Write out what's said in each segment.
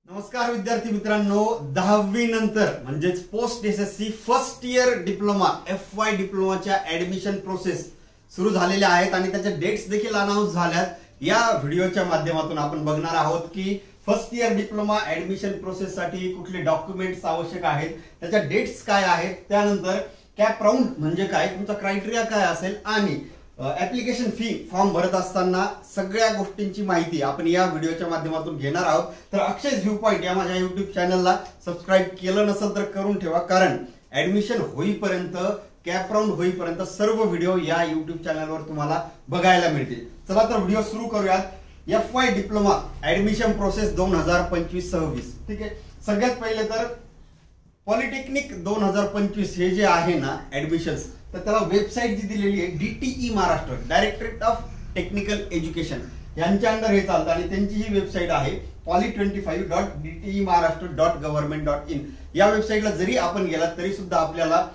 नमस्कार विद्यार्थी मित्रांनो, 10वी नंतर म्हणजेच post SSC first year diploma FY डिप्लोमाच्या ऍडमिशन प्रोसेस सुरू झालेल्या आहेत आणि त्याच्या डेट्स देखील अनाउन्स झाल्यात। या व्हिडिओच्या माध्यमातून आपण बघणार आहोत की first year diploma admission process साठी कुठले डॉक्युमेंट्स आवश्यक आहेत, त्याच्या डेट्स काय आहेत, त्यानंतर कॅप राउंड म्हणजे काय, तुमचा क्रायटेरिया काय असेल आणि ऍप्लिकेशन फी फॉर्म भरत असताना सगळ्या गोष्टींची माहिती आपण या व्हिडिओच्या माध्यमातून घेणार आहोत। तर अक्षय's व्ह्यू पॉइंट या माझ्या YouTube चॅनलला सबस्क्राइब केलं नसेल तर करून ठेवा, कारण ऍडमिशन होईपर्यंत कॅप राउंड होईपर्यंत सर्व व्हिडिओ या YouTube चॅनलवर तुम्हाला बघायला मिळतील। चला तर व्हिडिओ सुरू करूयात। FY डिप्लोमा ऍडमिशन प्रोसेस 2025-26 ठीक आहे। सगळ्यात पहिले तर पॉलिटेक्निक 2025 हे जे आहे ना ऍडमिशन्स, तर त्याला वेबसाईट जी दिलेली आहे DTE Maharashtra, directorate of technical education यांच्या अंडर हे चालतं आणि त्यांची ही वेबसाईट आहे poly25.dtemaharashtra.government.in। या वेबसाईटला जरी आपण गेलात तरी सुद्धा आपल्याला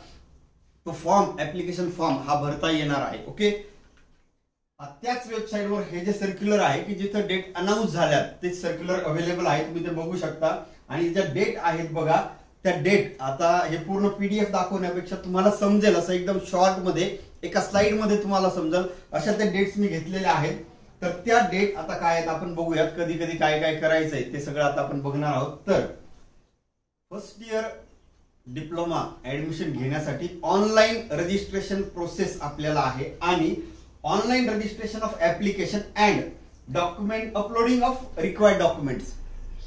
तो फॉर्म, ऍप्लिकेशन फॉर्म हा भरता येणार आहे। ओके, त्याच वेबसाईटवर हे जे सर्क्युलर आहे की जिथे डेट अनाउन्स झाल्यात ते सर्क्युलर अवेलेबल आहे, तुम्ही ते बघू शकता। आणि ज्या डेट आहेत बघा, त्या डेट आता हे पूर्ण PDF दाखवण्यापेक्षा तुम्हाला समजेल असं एकदम शॉर्ट मध्ये एका स्लाइड मध्ये तुम्हाला समजेल अशा त्या डेट्स मी घेतलेल्या आहेत। तर त्या डेट आता काय आहेत आपण बघूयात, कधी कधी काय काय करायचंय ते सगळं आता आपण बघणार आहोत। तर फर्स्ट इयर डिप्लोमा ऍडमिशन घेण्यासाठी ऑनलाईन रजिस्ट्रेशन प्रोसेस आपल्याला आहे आणि online registration of application and document uploading of required documents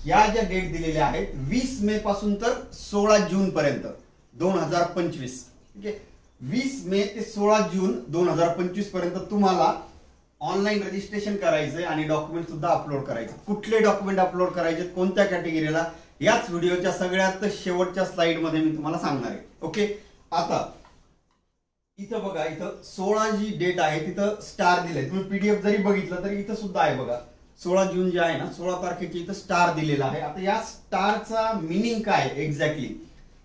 या ज्या डेट दिलेल्या आहेत 20 मे पासून तर 16 जून पर्यंत 2025 ठीक आहे। 20 मे ते 16 जून 2025 पर्यंत तुम्हाला ऑनलाईन रजिस्ट्रेशन करायचंय आणि डॉक्युमेंट सुद्धा अपलोड करायचे। कुठले डॉक्युमेंट अपलोड करायचे, कोणत्या कॅटेगरीला, याच व्हिडिओच्या सगळ्यात शेवटच्या स्लाइड मध्ये मी तुम्हाला सांगणार आहे। ओके, आता इथं बघा, इथं 16 जी डेट आहे तिथं स्टार दिले, तुम्ही PDF जरी बघितलं तरी इथं सुद्धा आहे बघा। 16 जून जे आहे ना, 16 तारखेची इथं स्टार दिलेला आहे। आता या स्टारचा मिनिंग काय एक्झॅक्टली,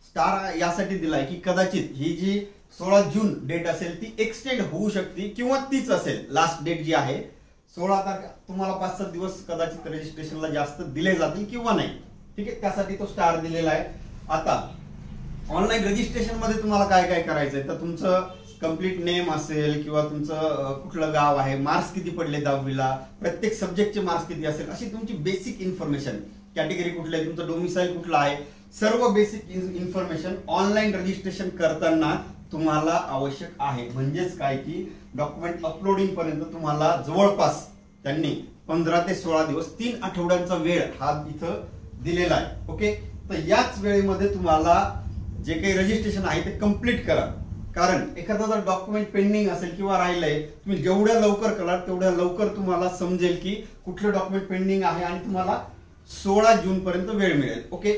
स्टार यासाठी दिलाय की कदाचित ही जी 16 जून डेट असेल ती एक्सटेंड होऊ शकते किंवा तीच असेल लास्ट डेट जी आहे 16 तारखे, तुम्हाला 5-7 दिवस कदाचित रजिस्ट्रेशनला जास्त दिले जातील किंवा नाही, ठीक आहे, त्यासाठी तो स्टार दिलेला आहे। आता ऑनलाईन रजिस्ट्रेशन मध्ये तुम्हाला काय काय करायचंय, तर तुमचं कंप्लीट नेम असेल किंवा तुमचं कुठलं गाव आहे, मार्क्स किती पडले 10वीला, प्रत्येक सब्जेक्टचे मार्क्स किती असेल, अशी तुमची बेसिक इन्फॉर्मेशन, कॅटेगरी कुठली आहे, तुमचं डोमिसाईल कुठला आहे, सर्व बेसिक इन्फॉर्मेशन ऑनलाईन रजिस्ट्रेशन करताना तुम्हाला आवश्यक आहे। म्हणजेच काय की डॉक्युमेंट अपलोडिंग पर्यंत तुम्हाला जवळपास त्यांनी 15 ते 16 दिवस 3 आठवड्यांचा वेळ हा इथं दिलेला आहे। ओके, तर याच वेळेमध्ये तुम्हाला जे काही रजिस्ट्रेशन आहे ते कम्प्लीट करा, कारण एखादा जर डॉक्युमेंट पेंडिंग असेल किंवा राहिलंय, तुम्ही जेवढ्या लवकर कराल तेवढ्या लवकर तुम्हाला समजेल की कुठलं डॉक्युमेंट पेंडिंग आहे आणि तुम्हाला 16 जून पर्यंत वेळ मिळेल। ओके,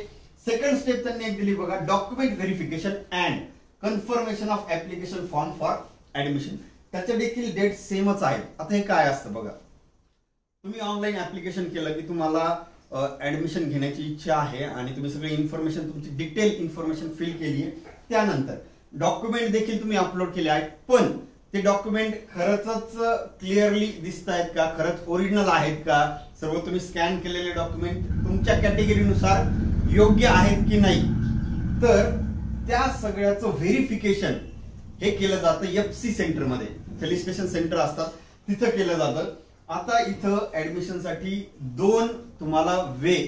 सेकंड स्टेप त्यांनी एक दिली बघा, document verification and confirmation of application form for admission, त्याचे देखील डेट सेमच आहेत। आता हे काय असतं बघा, तुम्ही ऑनलाईन ऍप्लिकेशन केलं की तुम्हाला ऍडमिशन घेण्याची इच्छा आहे आणि तुम्ही सगळी इन्फॉर्मेशन, तुमची डिटेल इन्फॉर्मेशन फिल केली आहे, त्यानंतर डॉक्युमेंट देखील तुम्ही अपलोड केले आहेत, पण ते डॉक्युमेंट खरंच क्लिअरली दिसत आहेत का, खरंच ओरिजिनल आहेत का, सर्व तुम्ही स्कॅन केलेले डॉक्युमेंट तुमच्या कॅटेगरीनुसार योग्य आहेत की नाही, तर त्या सगळ्याचं व्हेरिफिकेशन हे केलं जातं FC सेंटरमध्ये, फेलिसिटेशन सेंटर असतात तिथं केलं जातं। आता इथं ऍडमिशन साठी तुम्हाला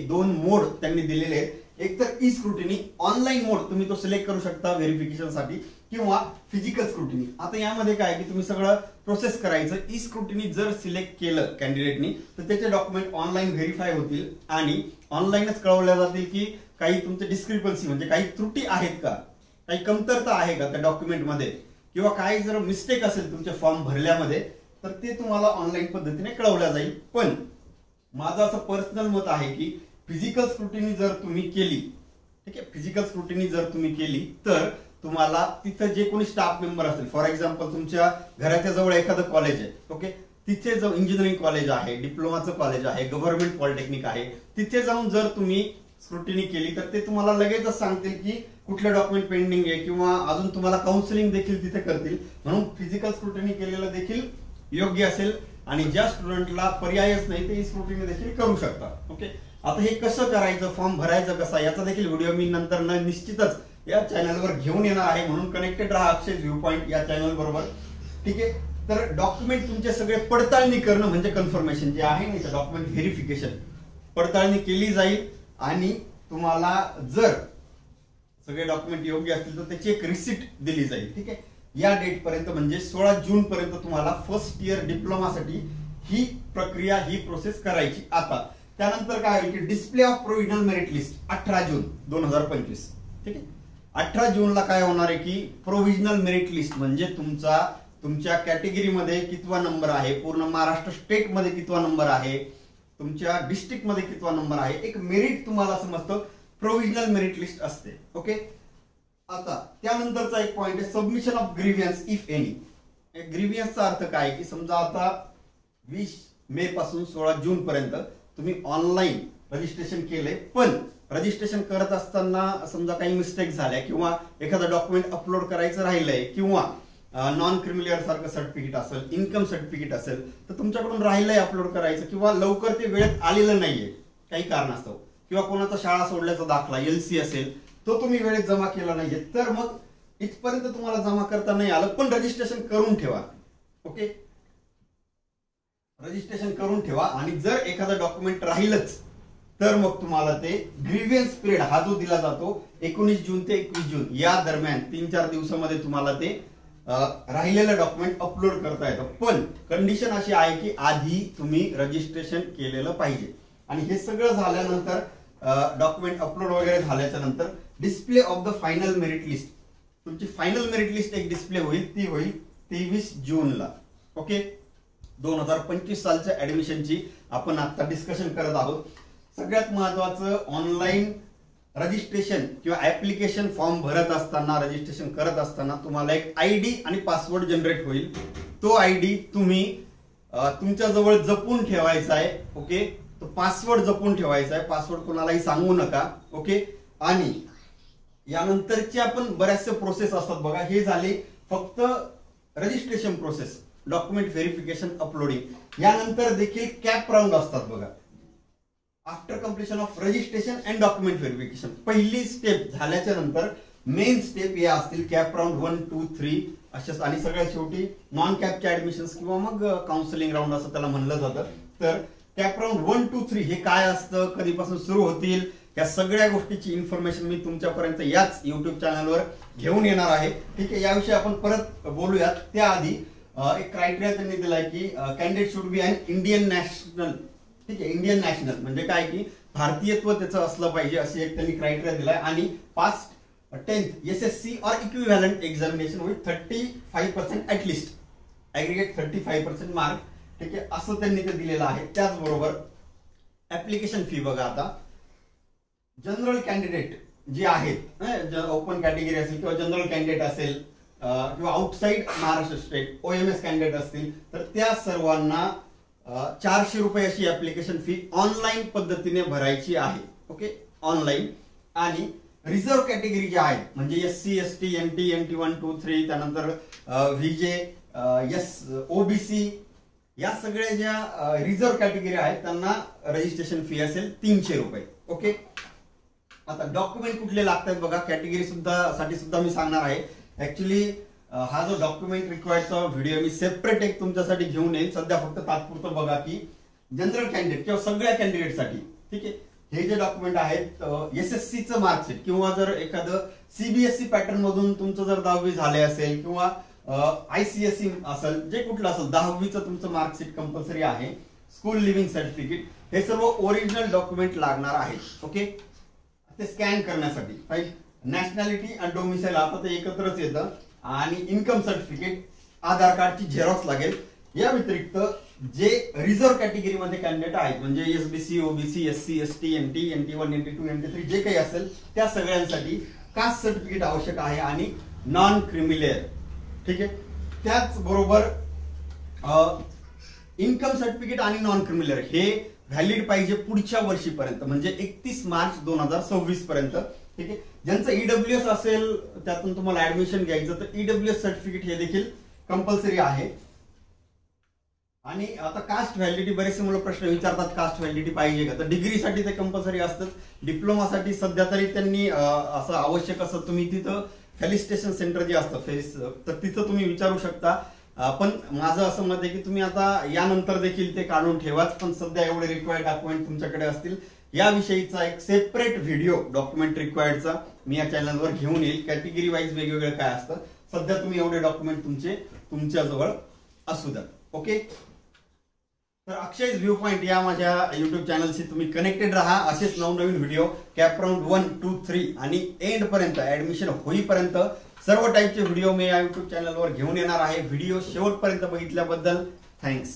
दोन मोड त्यांनी दिलेले आहेत, एक तर ई स्क्रुटिनी, ऑनलाईन मोड तुम्ही तो सिलेक्ट करू शकता व्हेरिफिकेशन साठी, किंवा फिजिकल स्क्रुटिनी। आता यामध्ये काय की तुम्ही सगळं प्रोसेस करायचं, ई स्क्रुटिनी जर सिलेक्ट केलं कॅन्डिडेटनी तर त्याचे डॉक्युमेंट ऑनलाईन व्हेरीफाय होतील आणि ऑनलाईनच कळवल्या जातील की काही तुमचे डिस्क्रिपन्सी म्हणजे काही त्रुटी आहेत का, काही कमतरता आहे का त्या डॉक्युमेंटमध्ये, किंवा काही जर मिस्टेक असेल तुमच्या फॉर्म भरल्यामध्ये तर ते तुम्हाला ऑनलाईन पद्धतीने कळवल्या जाईल। पण माझं असं पर्सनल मत आहे की फिजिकल स्क्रुटिनी जर तुम्ही केली, ठीक आहे, फिजिकल स्क्रुटिनी जर तुम्ही केली तर तुम्हाला तिथं जे कोणी स्टाफ मेंबर असेल, फॉर एक्झाम्पल तुमच्या घराच्या जवळ एखादं कॉलेज आहे, ओके, तिथे जो इंजिनिअरिंग कॉलेज आहे, डिप्लोमाचं कॉलेज आहे, गव्हर्नमेंट पॉलिटेक्निक आहे, तिथे जाऊन जर तुम्ही स्क्रुटिनी केली तर ते तुम्हाला लगेचच सांगतील की कुठले डॉक्युमेंट पेंडिंग आहे किंवा अजून तुम्हाला काउन्सिलिंग देखील तिथे करतील। म्हणून फिजिकल स्क्रुटिनी केलेलं देखील योग्य असेल आणि ज्या स्टुडंटला पर्यायच नाही ते स्क्रुटिनी देखील करू शकतात। ओके, आता हे कसं करायचं, फॉर्म भरायचं कसा, याचा देखील व्हिडिओ मी नंतर निश्चितच या चॅनलवर घेऊन येणार आहे, म्हणून कनेक्टेड राहा अक्षय व्ह्यू पॉइंट या चॅनल बरोबर. ठीक आहे. तर डॉक्युमेंट तुमचे सगळे पडताळणी करणं म्हणजे कन्फर्मेशन जे आहे ना, डॉक्युमेंट व्हेरिफिकेशन पडताळणी केली जाईल आणि तुम्हाला जर सगळे डॉक्युमेंट योग्य असतील तर त्याची एक रिसिप्ट दिली जाईल. ठीक आहे. या डेट पर्यंत म्हणजे 16 जून पर्यंत तुम्हाला फर्स्ट इयर डिप्लोमासाठी ही प्रक्रिया, ही प्रोसेस करायची. आता त्यानंतर काय होईल की display of provisional merit list 18 जून 2025. ठीक आहे. 18 जूनला काय होणार आहे की प्रोव्हिजनल मेरिट लिस्ट म्हणजे तुमच्या कॅटेगरीमध्ये कितवा नंबर आहे, पूर्ण महाराष्ट्र स्टेट मध्ये कितवा नंबर आहे, तुमच्या डिस्ट्रिक्ट मध्ये कितवा नंबर आहे, एक मेरिट तुम्हाला समजतं, प्रोव्हिजनल मेरिट लिस्ट असते. ओके. आता त्यानंतरचा एक पॉइंट आहे सबमिशन ऑफ ग्रीव्हियन्स इफ एनी. ग्रीव्हियन्सचा अर्थ काय की समजा आता 20 मे पासून 16 जून पर्यंत तुम्ही ऑनलाईन रजिस्ट्रेशन केलंय, पण रजिस्ट्रेशन करत असताना समजा काही मिस्टेक झाल्या किंवा एखादं डॉक्युमेंट अपलोड करायचं राहिलंय किंवा नॉन क्रिमिलियर सारखं सर्टिफिकेट असेल, इन्कम सर्टिफिकेट असेल तर तुमच्याकडून राहिलंय अपलोड करायचं किंवा लवकर ते वेळेत आलेलं नाहीये काही कारणास्तव, किंवा कोणाचा शाळा सोडल्याचा दाखला LC असेल तो तुम्ही वेळेत जमा केला नाहीये, तर मग इथपर्यंत तुम्हाला जमा करता नाही आलं, पण रजिस्ट्रेशन करून ठेवा. ओके. रजिस्ट्रेशन करून ठेवा आणि जर एखादं डॉक्युमेंट राहिलंच तर मग तुम्हाला ते ग्रीव्हियन्स पिरियड हा जो दिला जातो 19 जून ते 21 जून या दरम्यान 3-4 दिवसामध्ये तुम्हाला ते राहिलेलं डॉक्युमेंट अपलोड करता येतं. पण कंडिशन अशी आहे की आधी तुम्ही रजिस्ट्रेशन केलेलं पाहिजे. आणि हे सगळं झाल्यानंतर डॉक्युमेंट अपलोड वगैरे झाल्याच्या नंतर display of the final merit list, तुमची फायनल मेरिट लिस्ट एक डिस्प्ले होईल, ती होईल 23 जूनला. ओके. 2025 सालच्या ऍडमिशनची आपण आता डिस्कशन करत आहोत. सगळ्यात महत्वाचं ऑनलाईन रजिस्ट्रेशन किंवा ऍप्लिकेशन फॉर्म भरत असताना, रजिस्ट्रेशन करत असताना तुम्हाला एक ID आणि पासवर्ड जनरेट होईल. तो ID तुम्ही तुमच्या जवळ जपून ठेवायचा आहे. ओके. तो पासवर्ड जपून ठेवायचा आहे, पासवर्ड कोणालाही सांगू नका. ओके. आणि यानंतरची आपण बऱ्याचशा प्रोसेस असतात बघा, हे झाले फक्त registration process, document verification, uploading. यानंतर देखील कॅप राऊंड असतात बघा. After completion of registration and document verification, पहिली स्टेप झाल्याच्या नंतर मेन स्टेप या असतील कॅप राऊंड 1, 2, 3 अशाच, आणि सगळ्यात शेवटी नॉन कॅपचे ऍडमिशन किंवा मग काउन्सिलिंग राऊंड असं त्याला म्हणलं जातं. तर कॅप राऊंड 1, 2, 3 हे काय असतं, कधीपासून सुरू होतील, या सगळ्या गोष्टीची इन्फॉर्मेशन मी तुमच्यापर्यंत याच युट्यूब चॅनलवर घेऊन येणार आहे. ठीक आहे. याविषयी आपण परत बोलूयात. त्याआधी एक क्रायटेरिया त्यांनी दिलाय की candidate should be an Indian national. ठीक आहे. इंडियन नॅशनल म्हणजे काय की भारतीयत्व त्याचं असलं पाहिजे, अशी एक त्यांनी क्रायटेरिया दिलाय. आणि पास 10th SSC और equivalent examination with 35% at least, aggregate 35% mark. ठीक आहे. असं त्यांनी ते दिलेलं आहे. त्याचबरोबर ऍप्लिकेशन फी बघा. आता जनरल कॅन्डिडेट जे आहेत, ओपन कॅटेगरी असेल किंवा जनरल कॅन्डिडेट असेल किंवा outside Maharashtra state OMS candidate असतील तर त्या सर्वांना 400 रुपये अशी ऍप्लिकेशन फी ऑनलाईन पद्धतीने भरायची आहे. ओके. ऑनलाईन. आणि रिझर्व्ह कॅटेगरी ज्या आहेत म्हणजे SC ST NT NT 1 2 3 त्यानंतर VJ OBC या सगळ्या ज्या रिझर्व्ह कॅटेगरी आहेत त्यांना रजिस्ट्रेशन फी असेल 300 रुपये. ओके. आता डॉक्युमेंट कुठले लागतात बघा, कॅटेगरी साठी सुद्धा मी सांगणार आहे. ऍक्च्युली हा जो डॉक्युमेंट रिक्वायर्डचा व्हिडिओ मी सेपरेट एक तुमच्यासाठी घेऊन येईल. सध्या फक्त तात्पुरतं बघा की जनरल कॅन्डिडेट किंवा सगळ्या कॅन्डिडेटसाठी. ठीक आहे. हे जे डॉक्युमेंट आहेत SSCचं मार्कशीट किंवा जर एखादं CBSE पॅटर्न मधून तुमचं जर 10वी झाले असेल किंवा ICSE असेल, जे कुठलं असेल 10वीचं तुमचं मार्कशीट कंपल्सरी आहे. स्कूल लिव्हिंग सर्टिफिकेट, हे सर्व ओरिजिनल डॉक्युमेंट लागणार आहेत. ओके. ते स्कॅन करण्यासाठी नॅशनॅलिटी आणि डोमिसाईल आता ते एकत्रच येतं. आणि इन्कम सर्टिफिकेट, आधार कार्डची झेरॉक्स लागेल. या व्यतिरिक्त जे रिझर्व्ह कॅटेगरीमध्ये कॅन्डिडेट आहेत म्हणजे SBC OBC SC ST NT NT 1 NT 2 NT 3 जे काही असेल त्या सगळ्यांसाठी कास्ट सर्टिफिकेट आवश्यक आहे आणि नॉन क्रिमिलियर. ठीक आहे. त्याचबरोबर इन्कम सर्टिफिकेट आणि नॉन क्रिमिलियर हे व्हॅलिड पाहिजे पुढच्या वर्षीपर्यंत म्हणजे 31 मार्च 2026 पर्यंत. ठीक आहे. ज्यांचं EWS असेल त्यातून तुम्हाला ऍडमिशन घ्यायचं तर EWS सर्टिफिकेट हे देखील कंपल्सरी आहे. आणि आता कास्ट व्हॅलिडिटी बरेचसे मुलं प्रश्न विचारतात, कास्ट व्हॅलिडिटी पाहिजे का? तर डिग्रीसाठी ते कंपल्सरी असतं. डिप्लोमासाठी सध्या तरी त्यांनी असं आवश्यक असं तुम्ही तिथं फेलिस्टेशन सेंटर जे असतं तर तिथं तुम्ही विचारू शकता. पण माझं असं मत आहे की तुम्ही आता यानंतर देखील ते काढून ठेवाच, पण सध्या एवढे रिक्वायर्ड डॉक्युमेंट तुमच्याकडे असतील. याविषयीचा एक सेपरेट व्हिडिओ डॉक्युमेंट रिक्वायर्डचा मी या चॅनलवर घेऊन येईल. कॅटेगरी वाईज वेगवेगळं काय असतं. सध्या तुम्ही एवढे डॉक्युमेंट तुमच्याजवळ असू द्या. ओके. तर अक्षय व्ह्यू पॉइंट या माझ्या युट्यूब चॅनलशी तुम्ही कनेक्टेड राहा. असेच नवनवीन व्हिडिओ कॅप राऊंड 1, 2, 3 आणि एंड पर्यंत ऍडमिशन होईपर्यंत सर्व टाईपचे व्हिडिओ मी या युट्यूब चॅनलवर घेऊन येणार आहे. व्हिडिओ शेवटपर्यंत बघितल्याबद्दल थँक्स.